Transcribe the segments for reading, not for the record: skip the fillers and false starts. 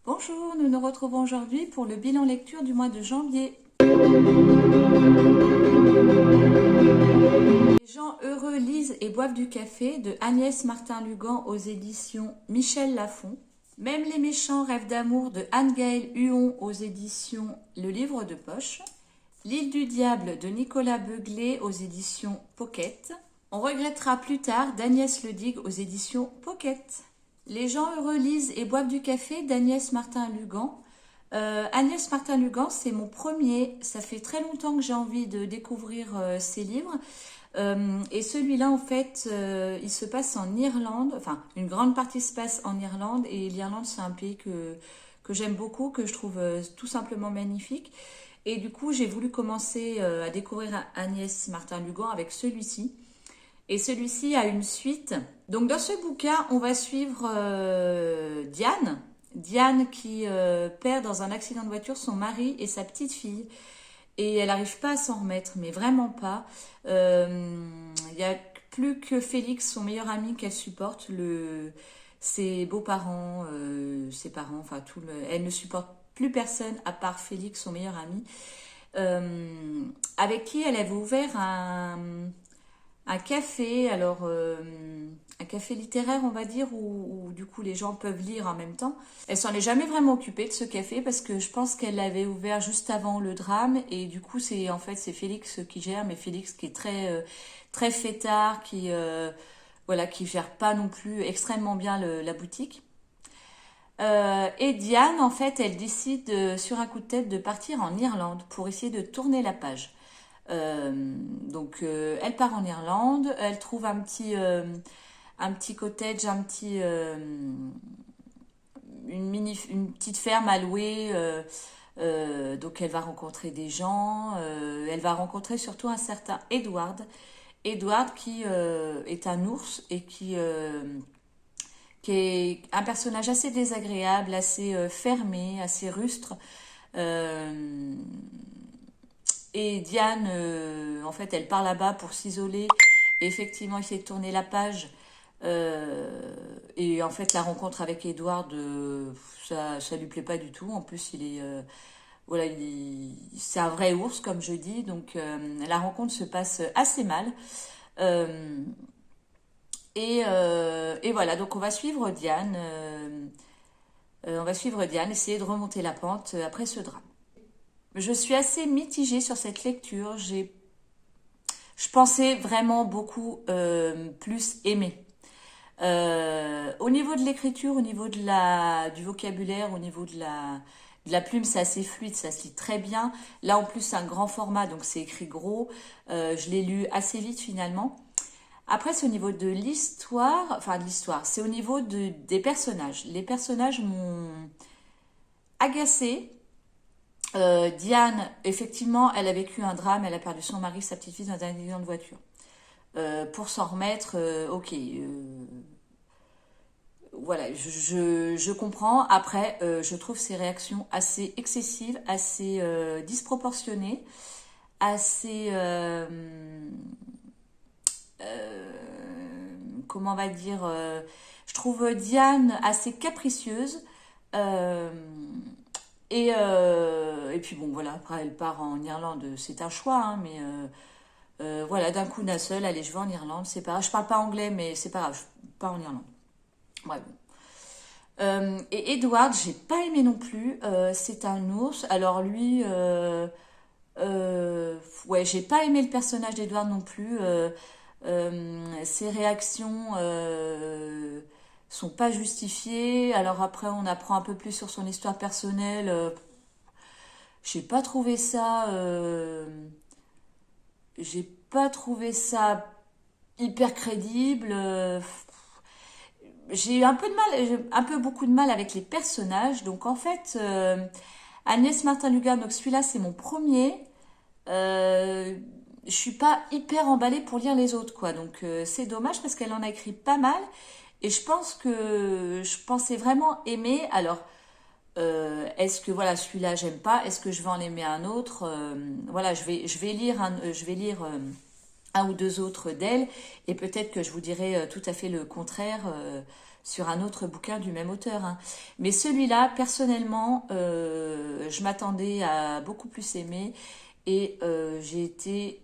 Bonjour, nous nous retrouvons aujourd'hui pour le bilan lecture du mois de janvier. Les gens heureux lisent et boivent du café de Agnès Martin-Lugan aux éditions Michel Lafon. Même les méchants rêvent d'amour de Anne-Gaëlle Huon aux éditions Le Livre de Poche. L'île du diable de Nicolas Beuglet aux éditions Pocket. On regrettera plus tard d'Agnès Ledigue aux éditions Pocket. Les gens heureux lisent et boivent du café d'Agnès Martin-Lugan. Agnès Martin-Lugan, c'est mon premier. Ça fait très longtemps que j'ai envie de découvrir ses livres. Et celui-là, en fait, il se passe en Irlande. Enfin, une grande partie se passe en Irlande. Et l'Irlande, c'est un pays que j'aime beaucoup, que je trouve tout simplement magnifique. Et du coup, j'ai voulu commencer à découvrir Agnès Martin-Lugan avec celui-ci. Et celui-ci a une suite. Donc dans ce bouquin, on va suivre Diane. Diane qui perd dans un accident de voiture son mari et sa petite fille. Et elle n'arrive pas à s'en remettre, mais vraiment pas. Il n'y a plus que Félix, son meilleur ami, qu'elle supporte. Ses beaux-parents, ses parents, enfin elle ne supporte plus personne à part Félix, son meilleur ami. Avec qui elle avait ouvert un café, alors un café littéraire on va dire, où du coup les gens peuvent lire en même temps. Elle s'en est jamais vraiment occupée de ce café parce que je pense qu'elle l'avait ouvert juste avant le drame et du coup c'est Félix qui gère, mais Félix qui est très fêtard, qui gère pas non plus extrêmement bien la boutique. Et Diane, en fait, elle décide sur un coup de tête de partir en Irlande pour essayer de tourner la page. Elle part en Irlande, elle trouve un petit cottage, une petite ferme à louer. Donc elle va rencontrer des gens, elle va rencontrer surtout un certain Edward. Edward qui est un ours et qui est un personnage assez désagréable, assez fermé, assez rustre. Euh, et Diane, en fait, elle part là-bas pour s'isoler et effectivement essayer de tourner la page. Et en fait, la rencontre avec Edward, ça lui plaît pas du tout. En plus, c'est un vrai ours, comme je dis. Donc, la rencontre se passe assez mal. Euh, et voilà, donc on va suivre Diane. On va suivre Diane, essayer de remonter la pente après ce drame. Je suis assez mitigée sur cette lecture. Je pensais vraiment beaucoup plus aimer. Au niveau de l'écriture, au niveau du vocabulaire, au niveau de la plume, c'est assez fluide, ça se lit très bien. Là, en plus, c'est un grand format, donc c'est écrit gros. Je l'ai lu assez vite finalement. Après, c'est au niveau de l'histoire, enfin de l'histoire, c'est au niveau des personnages. Les personnages m'ont agacée. Diane, effectivement, elle a vécu un drame, elle a perdu son mari, sa petite fille dans un accident de voiture. Pour s'en remettre, ok, voilà, je comprends. Après, je trouve ses réactions assez excessives, assez disproportionnées, assez, comment on va dire, je trouve Diane assez capricieuse. Euh, et puis bon, voilà, après elle part en Irlande, c'est un choix, hein, mais voilà, d'un coup d'un seul, allez, je vais en Irlande, c'est pas grave. Je parle pas anglais, mais c'est pas grave, je pars en Irlande. Ouais, bon. Et Edward, j'ai pas aimé non plus. C'est un ours. Alors lui, ouais, j'ai pas aimé le personnage d'Edward non plus. Ses réactions sont pas justifiées. Alors après, on apprend un peu plus sur son histoire personnelle. J'ai pas trouvé ça. J'ai pas trouvé ça hyper crédible. J'ai eu un peu de mal, j'ai un peu beaucoup de mal avec les personnages. Donc en fait, Agnès Martin-Lugan, donc celui-là c'est mon premier. Euh, je suis pas hyper emballée pour lire les autres, quoi. Donc c'est dommage parce qu'elle en a écrit pas mal. Et je pense que je pensais vraiment aimer. Alors, est-ce que voilà celui-là j'aime pas? Est-ce que je vais en aimer un autre? Voilà, je vais lire un ou deux autres d'elle et peut-être que je vous dirai tout à fait le contraire sur un autre bouquin du même auteur, hein. Mais celui-là, personnellement, je m'attendais à beaucoup plus aimer et j'ai été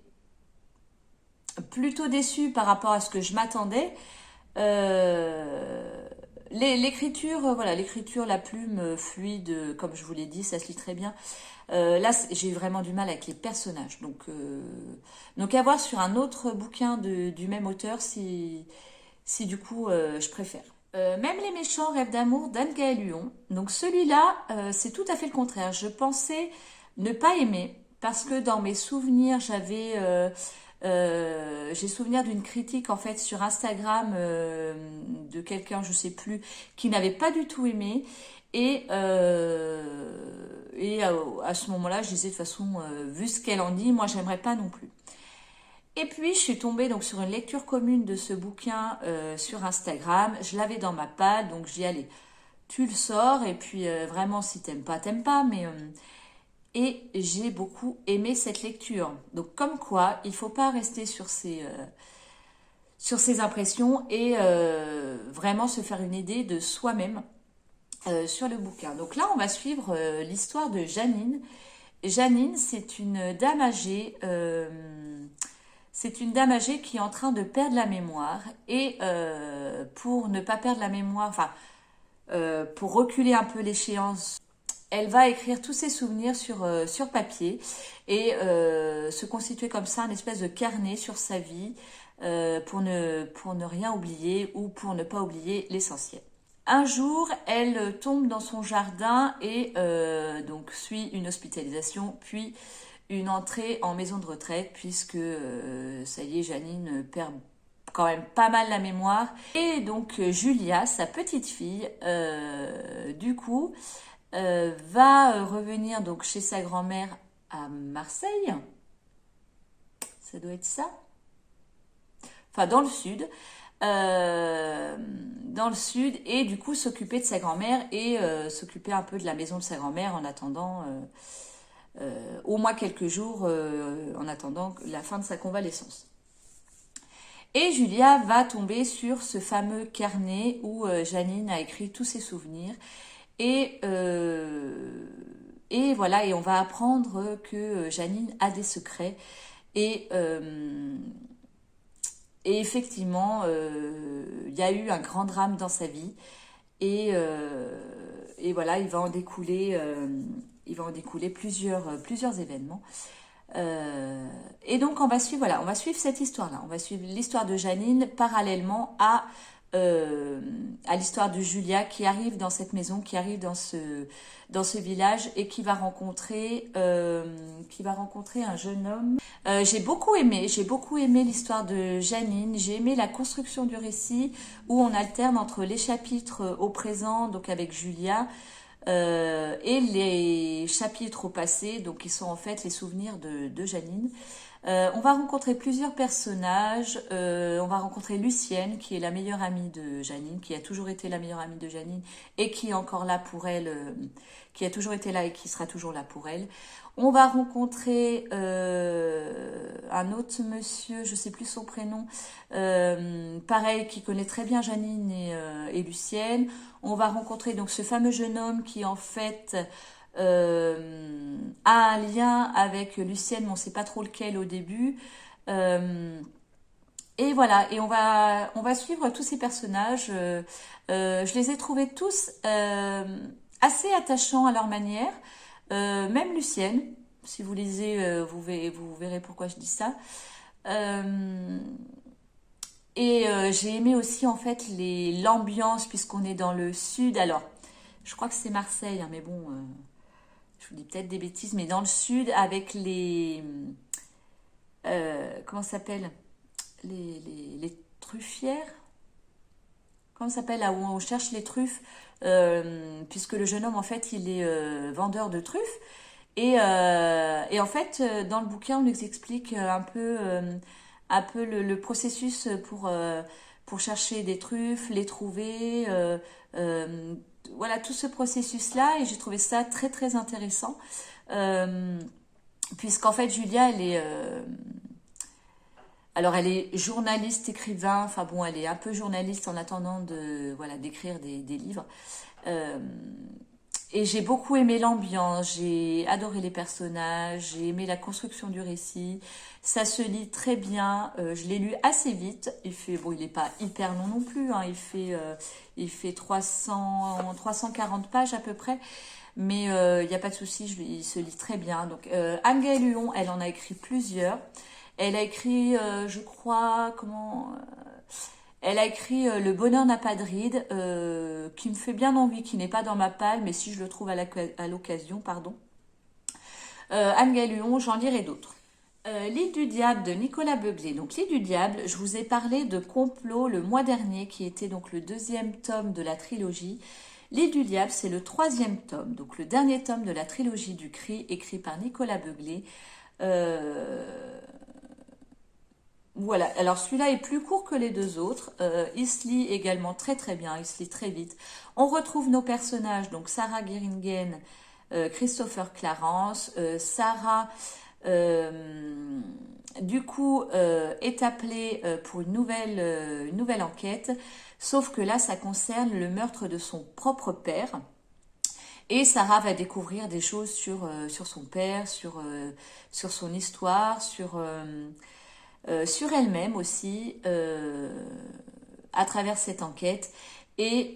plutôt déçue par rapport à ce que je m'attendais. L'écriture, voilà, l'écriture, la plume fluide, comme je vous l'ai dit, ça se lit très bien. Là, j'ai vraiment du mal avec les personnages. Donc à voir sur un autre bouquin du même auteur si du coup je préfère. Même les méchants rêvent d'amour d'Anne-Gaëlle Huon. Donc celui-là, c'est tout à fait le contraire. Je pensais ne pas aimer parce que dans mes souvenirs, j'ai souvenir d'une critique en fait sur Instagram de quelqu'un, je sais plus, qui n'avait pas du tout aimé. Et à ce moment-là, je disais de toute façon, vu ce qu'elle en dit, moi j'aimerais pas non plus. Et puis je suis tombée donc sur une lecture commune de ce bouquin sur Instagram. Je l'avais dans ma palle, donc j'y allais. Tu le sors et puis vraiment si t'aimes pas, t'aimes pas. Et j'ai beaucoup aimé cette lecture. Donc comme quoi, il faut pas rester sur ses impressions et vraiment se faire une idée de soi-même sur le bouquin. Donc là, on va suivre l'histoire de Janine. Janine, c'est une dame âgée. C'est une dame âgée qui est en train de perdre la mémoire et pour ne pas perdre la mémoire, enfin pour reculer un peu l'échéance, elle va écrire tous ses souvenirs sur papier et se constituer comme ça un espèce de carnet sur sa vie pour ne rien oublier ou pour ne pas oublier l'essentiel. Un jour, elle tombe dans son jardin et donc suit une hospitalisation, puis une entrée en maison de retraite, puisque ça y est, Janine perd quand même pas mal la mémoire. Et donc Julia, sa petite fille, du coup, va revenir donc chez sa grand-mère à Marseille. Ça doit être ça. Enfin, dans le sud. Et du coup s'occuper de sa grand-mère et s'occuper un peu de la maison de sa grand-mère en attendant au moins quelques jours en attendant la fin de sa convalescence. Et Julia va tomber sur ce fameux carnet où Janine a écrit tous ses souvenirs et voilà, et on va apprendre que Janine a des secrets et effectivement, il y a eu un grand drame dans sa vie et voilà, il va en découler plusieurs événements. Et donc on va suivre cette histoire-là. On va suivre l'histoire de Janine parallèlement à l'histoire de Julia qui arrive dans cette maison, qui arrive dans ce village et qui va rencontrer un jeune homme. J'ai beaucoup aimé l'histoire de Janine. J'ai aimé la construction du récit où on alterne entre les chapitres au présent, donc avec Julia, et les chapitres au passé, donc qui sont en fait les souvenirs de Janine. On va rencontrer plusieurs personnages. On va rencontrer Lucienne, qui est la meilleure amie de Janine, qui a toujours été la meilleure amie de Janine et qui est encore là pour elle, qui a toujours été là et qui sera toujours là pour elle. On va rencontrer un autre monsieur, je sais plus son prénom, pareil, qui connaît très bien Janine et Lucienne. On va rencontrer donc ce fameux jeune homme qui en fait a un lien avec Lucienne, mais on ne sait pas trop lequel au début. Et voilà, et on va suivre tous ces personnages. Je les ai trouvés tous assez attachants à leur manière. Même Lucienne, si vous lisez, vous verrez pourquoi je dis ça. J'ai aimé aussi en fait l'ambiance puisqu'on est dans le sud. Alors, je crois que c'est Marseille, hein, mais bon, je vous dis peut-être des bêtises, mais dans le sud avec comment ça s'appelle les truffières. Comment ça s'appelle là où on cherche les truffes, puisque le jeune homme en fait il est vendeur de truffes et en fait dans le bouquin on nous explique un peu le processus pour chercher des truffes, les trouver, voilà tout ce processus là et j'ai trouvé ça très très intéressant puisqu'en fait Julia elle est Alors, elle est journaliste, écrivain, enfin bon, elle est un peu journaliste en attendant de, voilà, d'écrire des livres. Euh, et j'ai beaucoup aimé l'ambiance, j'ai adoré les personnages, j'ai aimé la construction du récit. Ça se lit très bien. Je l'ai lu assez vite. Il fait, bon, il n'est pas hyper long non plus, hein. Il fait 340 pages à peu près. Mais il n'y a pas de souci, il se lit très bien. Donc Anne-Gaëlle Huon, elle en a écrit plusieurs. Elle a écrit, je crois, elle a écrit Le bonheur n'a pas de ride, qui me fait bien envie, qui n'est pas dans ma palle, mais si je le trouve à l'occasion, pardon. Anne-Gaëlle Huon, j'en lirai d'autres. L'île du diable de Nicolas Beuglé. Donc l'île du diable, je vous ai parlé de Complot le mois dernier, qui était donc le deuxième tome de la trilogie. L'île du diable, c'est le troisième tome, donc le dernier tome de la trilogie du Cri, écrit par Nicolas Beuglé. Voilà, alors celui-là est plus court que les deux autres. Il se lit également très très bien, il se lit très vite. On retrouve nos personnages, donc Sarah Geringen, Christopher Clarence. Sarah, du coup, est appelée pour une nouvelle enquête, sauf que là, ça concerne le meurtre de son propre père. Et Sarah va découvrir des choses sur son père, sur son histoire, sur elle-même aussi, à travers cette enquête. Et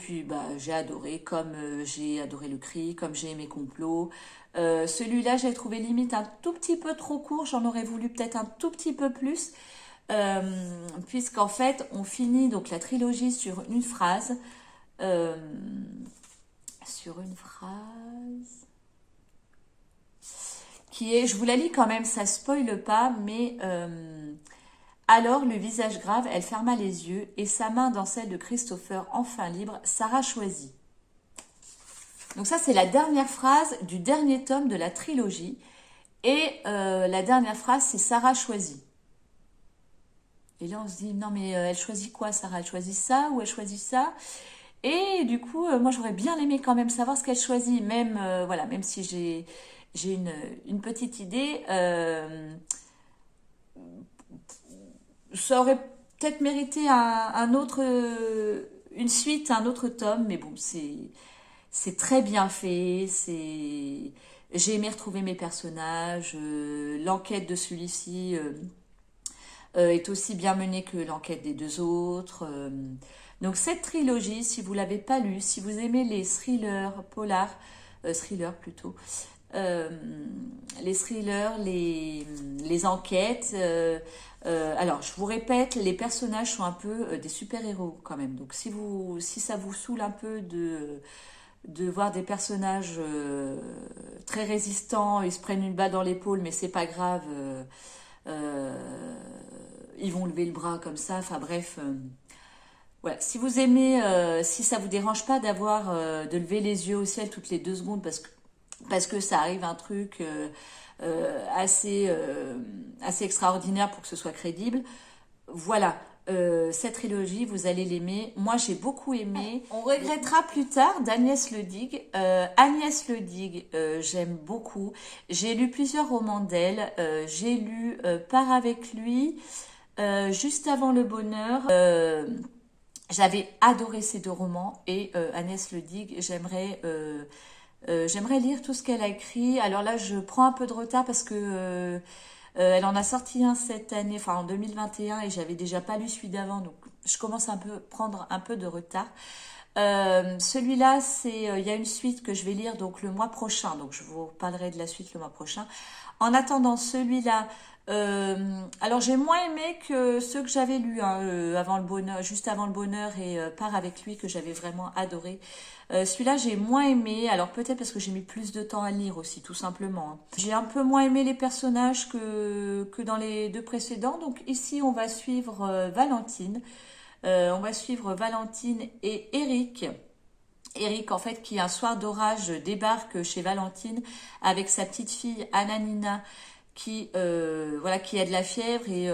puis, bah, j'ai adoré, comme j'ai adoré le cri, comme j'ai aimé Complot. Celui-là, j'ai trouvé limite un tout petit peu trop court. J'en aurais voulu peut-être un tout petit peu plus. Puisqu'en fait, on finit donc la trilogie sur une phrase. Euh, sur une phrase qui est, je vous la lis quand même, ça spoile pas, mais alors, le visage grave, elle ferma les yeux et sa main dans celle de Christopher, enfin libre, Sarah choisit. Donc ça, c'est la dernière phrase du dernier tome de la trilogie. Et la dernière phrase, c'est Sarah choisit. Et là, on se dit, non mais elle choisit quoi, Sarah? Elle choisit ça ou elle choisit ça? Et du coup, moi, j'aurais bien aimé quand même savoir ce qu'elle choisit, même, voilà, même si j'ai une petite idée. Ça aurait peut-être mérité un autre, une suite, un autre tome, mais bon, c'est très bien fait. J'ai aimé retrouver mes personnages. L'enquête de celui-ci est aussi bien menée que l'enquête des deux autres. Donc cette trilogie, si vous l'avez pas lue, si vous aimez les thrillers polars, thrillers plutôt, euh, les thrillers, les enquêtes. Alors, je vous répète, les personnages sont un peu des super-héros quand même. Donc, si ça vous saoule un peu de voir des personnages très résistants, ils se prennent une balle dans l'épaule, mais c'est pas grave, ils vont lever le bras comme ça. Enfin bref. Voilà, si vous aimez, si ça vous dérange pas de lever les yeux au ciel toutes les 2 secondes parce que ça arrive un truc assez extraordinaire pour que ce soit crédible. Voilà, cette trilogie, vous allez l'aimer. Moi, j'ai beaucoup aimé. On regrettera plus tard d'Agnès Le Dig. Agnès Le Dig, j'aime beaucoup. J'ai lu plusieurs romans d'elle. J'ai lu Part avec lui, Juste avant le bonheur. J'avais adoré ces 2 romans et Agnès Le Dig, j'aimerais lire tout ce qu'elle a écrit. Alors là, je prends un peu de retard parce que elle en a sorti un cette année, enfin en 2021, et j'avais déjà pas lu celui d'avant, donc je commence à prendre un peu de retard. Celui-là, il y a une suite que je vais lire donc le mois prochain, donc je vous parlerai de la suite le mois prochain. En attendant celui-là, alors j'ai moins aimé que ceux que j'avais lus hein, avant le bonheur, juste avant le bonheur et Part avec lui que j'avais vraiment adoré. Celui-là j'ai moins aimé, alors peut-être parce que j'ai mis plus de temps à lire aussi tout simplement, hein. J'ai un peu moins aimé les personnages que dans les 2 précédents, donc ici on va suivre Valentine. On va suivre Valentine et Eric. Eric, en fait, qui un soir d'orage débarque chez Valentine avec sa petite fille Ananina voilà, qui a de la fièvre et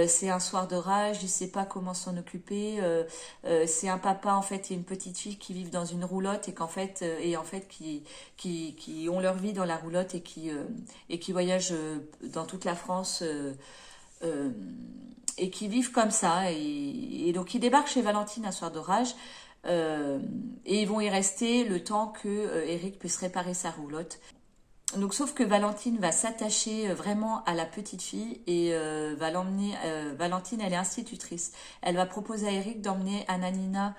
c'est un soir d'orage, il sait pas comment s'en occuper. C'est un papa en fait et une petite fille qui vivent dans une roulotte et en fait qui ont leur vie dans la roulotte et qui voyagent dans toute la France. et qui vivent comme ça. Et donc ils débarquent chez Valentine un soir d'orage. Et ils vont y rester le temps que Eric puisse réparer sa roulotte. Donc, sauf que Valentine va s'attacher vraiment à la petite fille et va l'emmener. Valentine, elle est institutrice. Elle va proposer à Eric d'emmener Anna Nina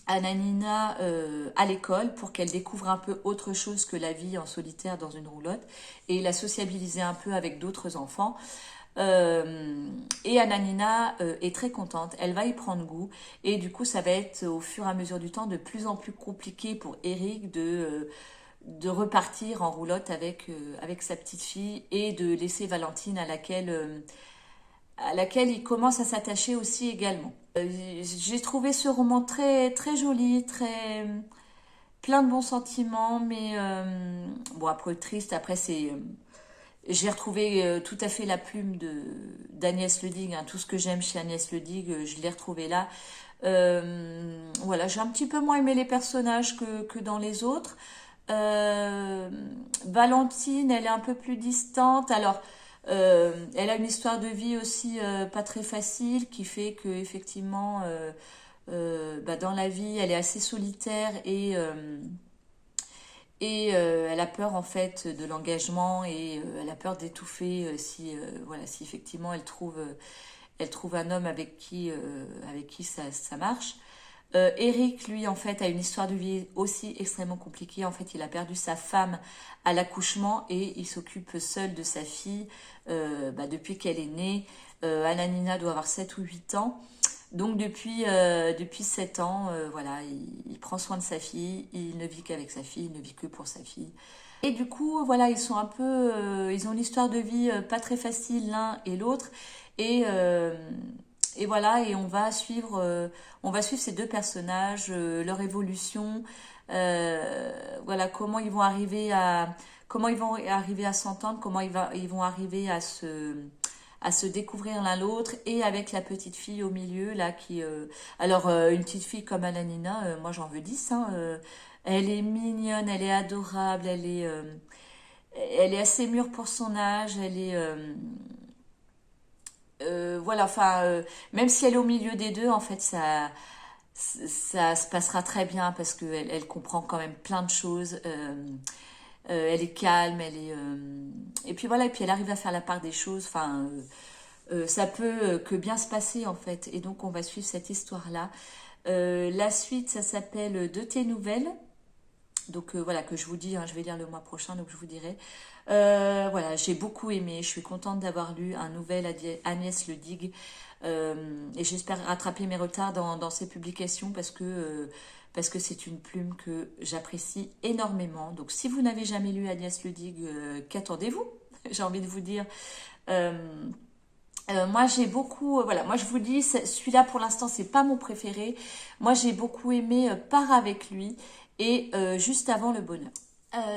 à l'école pour qu'elle découvre un peu autre chose que la vie en solitaire dans une roulotte et la sociabiliser un peu avec d'autres enfants. Et Anna Nina est très contente, elle va y prendre goût et du coup ça va être au fur et à mesure du temps de plus en plus compliqué pour Eric de repartir en roulotte avec sa petite fille et de laisser Valentine à laquelle il commence à s'attacher aussi également. J'ai trouvé ce roman très, très joli, très plein de bons sentiments, mais bon après triste, après c'est... j'ai retrouvé tout à fait la plume d'Agnès Ledig, hein. Tout ce que j'aime chez Agnès Ledig, je l'ai retrouvé là. Voilà, j'ai un petit peu moins aimé les personnages que dans les autres. Valentine, elle est un peu plus distante. Alors, elle a une histoire de vie aussi pas très facile qui fait que effectivement, bah, dans la vie, elle est assez solitaire et elle a peur en fait de l'engagement et elle a peur d'étouffer si voilà si effectivement elle trouve un homme avec qui ça marche. Eric, lui, en fait, a une histoire de vie aussi extrêmement compliquée. En fait, il a perdu sa femme à l'accouchement et il s'occupe seul de sa fille bah, depuis qu'elle est née. Anna Nina doit avoir 7 ou 8 ans. Donc, depuis 7 ans, voilà, il prend soin de sa fille. Il ne vit qu'avec sa fille, il ne vit que pour sa fille. Et du coup, voilà, ils sont un peu... ils ont une histoire de vie pas très facile l'un et l'autre. Et... et voilà, et on va suivre ces deux personnages, leur évolution, voilà, comment ils vont arriver à s'entendre, ils vont arriver à se découvrir l'un l'autre, et avec la petite fille au milieu, là, alors, une petite fille comme Anna Nina, moi j'en veux 10, hein, elle est mignonne, elle est adorable, elle est assez mûre pour son âge, voilà, enfin, même si elle est au milieu des deux, en fait, ça se passera très bien parce qu'elle comprend quand même plein de choses. Elle est calme, et puis voilà, et puis elle arrive à faire la part des choses. Enfin, ça peut que bien se passer en fait. Et donc on va suivre cette histoire-là. La suite, ça s'appelle De tes nouvelles. Donc voilà, que je vous dis, hein, je vais lire le mois prochain, donc je vous dirai. Voilà, j'ai beaucoup aimé, je suis contente d'avoir lu un nouvel Agnès Ledig et j'espère rattraper mes retards dans ces publications parce que c'est une plume que j'apprécie énormément. Donc si vous n'avez jamais lu Agnès Ledig, qu'attendez-vous? J'ai envie de vous dire. Moi j'ai beaucoup, voilà, moi je vous dis, celui-là pour l'instant c'est pas mon préféré. Moi j'ai beaucoup aimé Part avec lui et Juste avant le bonheur.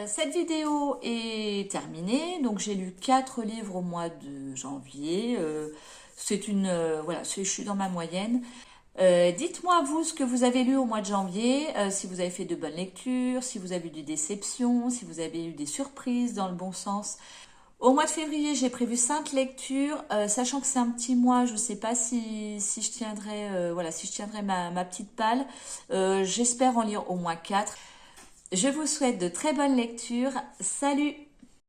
Cette vidéo est terminée, donc j'ai lu 4 livres au mois de janvier. Voilà, je suis dans ma moyenne. Dites-moi vous ce que vous avez lu au mois de janvier, si vous avez fait de bonnes lectures, si vous avez eu des déceptions, si vous avez eu des surprises dans le bon sens. Au mois de février, j'ai prévu 5 lectures, sachant que c'est un petit mois, je ne sais pas si je tiendrai, voilà, si je tiendrai ma petite palle. J'espère en lire au moins 4. Je vous souhaite de très bonnes lectures. Salut!